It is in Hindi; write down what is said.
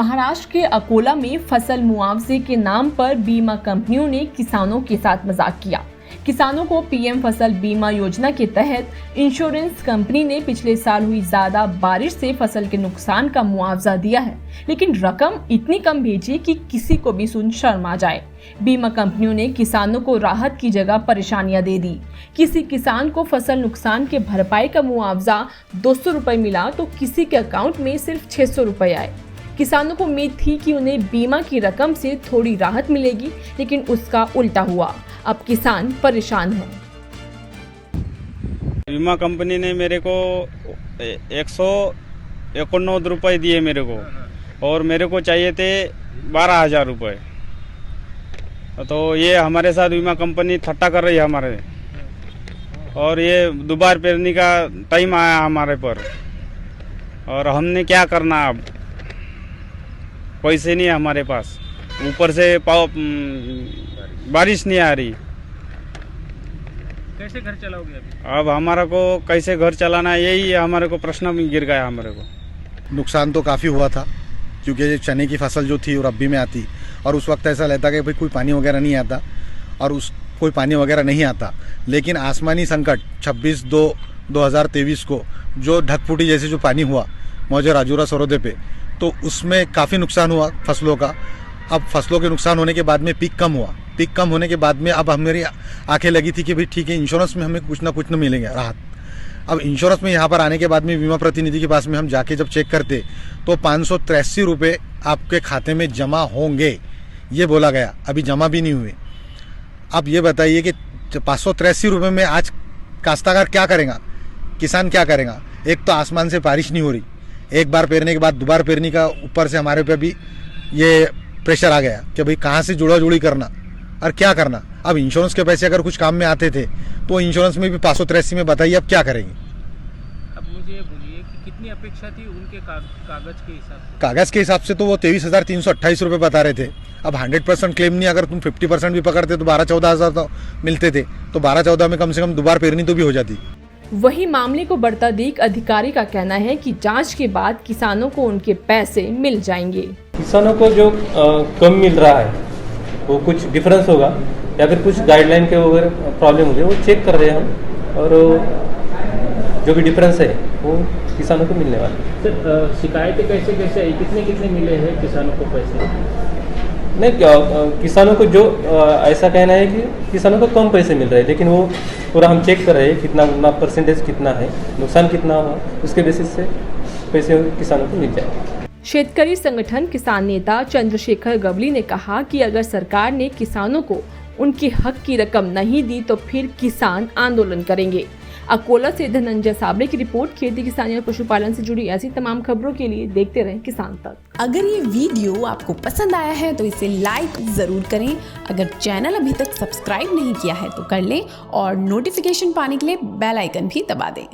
महाराष्ट्र के अकोला में फसल मुआवजे के नाम पर बीमा कंपनियों ने किसानों के साथ मजाक किया। किसानों को पीएम फसल बीमा योजना के तहत इंश्योरेंस कंपनी ने पिछले साल हुई ज्यादा बारिश से फसल के नुकसान का मुआवजा दिया है, लेकिन रकम इतनी कम भेजी कि किसी को भी सुन शर्म आ जाए। बीमा कंपनियों ने किसानों को राहत की जगह परेशानियां दे दी। किसी किसान को फसल नुकसान के भरपाई का मुआवजा 200 रुपए मिला तो किसी के अकाउंट में सिर्फ 600 रुपए आए। किसानों को उम्मीद थी कि उन्हें बीमा की रकम से थोड़ी राहत मिलेगी, लेकिन उसका उल्टा हुआ। अब किसान परेशान हैं। बीमा कंपनी ने मेरे को 189 रुपये दिए मेरे को, और मेरे को चाहिए थे 12,000 रुपये। तो ये हमारे साथ बीमा कंपनी ठट्टा कर रही है हमारे, और ये दोबारा पेरने का टाइम आया हमारे पर, और हमने क्या करना अब। पैसे नहीं है हमारे पास, ऊपर से बारिश नहीं आ रही। कैसे घर चलाओगे अभी? अब हमारा को कैसे घर चलाना है, यही हमारे को प्रश्न में गिर गया हमारे को। नुकसान तो काफ़ी हुआ था, क्योंकि ये चने की फसल जो थी वो रब्बी में आती, और उस वक्त ऐसा लगता कि भाई कोई पानी वगैरह नहीं आता, और कोई पानी वगैरह नहीं आता। लेकिन आसमानी संकट 26/2/2023 को जो ढकफुटी जैसे जो पानी हुआ मौजे राजूरा सरोदे पे, तो उसमें काफ़ी नुकसान हुआ फसलों का। अब फसलों के नुकसान होने के बाद में पीक कम हुआ। पीक कम होने के बाद में अब हमारी आंखें लगी थी कि भाई ठीक है, इंश्योरेंस में हमें कुछ ना कुछ न मिलेंगे राहत। अब इंश्योरेंस में यहाँ पर आने के बाद में बीमा प्रतिनिधि के पास में हम जाके जब चेक करते तो 583 रुपये आपके खाते में जमा होंगे, ये बोला गया। अभी जमा भी नहीं हुए। अब ये बताइए कि 583 रुपये में आज काश्तकार क्या करेगा, किसान क्या करेगा। एक तो आसमान से बारिश नहीं हो रही, एक बार पेरने के बाद दोबारा पेरने का ऊपर से हमारे पे भी ये प्रेशर आ गया कि भाई कहाँ से जुड़ा जुड़ी करना और क्या करना। अब इंश्योरेंस के पैसे अगर कुछ काम में आते थे तो इंश्योरेंस में भी 583 में बताइए अब क्या करेंगे। अब मुझे ये बोलिए कि कितनी अपेक्षा थी उनके कागज के हिसाब से? कागज के हिसाब से तो वो 23,328 रुपये बता रहे थे। अब 100% क्लेम नहीं, अगर तुम 50% भी पकड़ते तो 12-14 हज़ार तो मिलते थे, तो 12-14 में कम से कम दोबारा पेरनी तो भी हो जाती। वही मामले को बढ़ता देख अधिकारी का कहना है कि जांच के बाद किसानों को उनके पैसे मिल जाएंगे। किसानों को जो कम मिल रहा है वो कुछ डिफरेंस होगा या फिर कुछ गाइडलाइन के वगैरह प्रॉब्लम होंगे, वो चेक कर रहे हैं हम, और जो भी डिफरेंस है वो किसानों को मिलने वाला है। सर, शिकायतें कैसे आई? कितने मिले हैं किसानों को पैसे? नहीं, किसानों को जो ऐसा कहना है कि किसानों को कम पैसे मिल रहे हैं, लेकिन वो पूरा हम चेक कर रहे हैं कितना परसेंटेज कितना है, नुकसान कितना हुआ, उसके बेसिस से पैसे किसानों को मिल जाए। शेतकरी संगठन किसान नेता चंद्रशेखर गवली ने कहा कि अगर सरकार ने किसानों को उनके हक की रकम नहीं दी तो फिर किसान आंदोलन करेंगे। अकोला से धनंजय साबले की रिपोर्ट। खेती किसानी और पशुपालन से जुड़ी ऐसी तमाम खबरों के लिए देखते रहें किसान तक। अगर ये वीडियो आपको पसंद आया है तो इसे लाइक जरूर करें। अगर चैनल अभी तक सब्सक्राइब नहीं किया है तो कर लें, और नोटिफिकेशन पाने के लिए बेल आइकन भी दबा दें।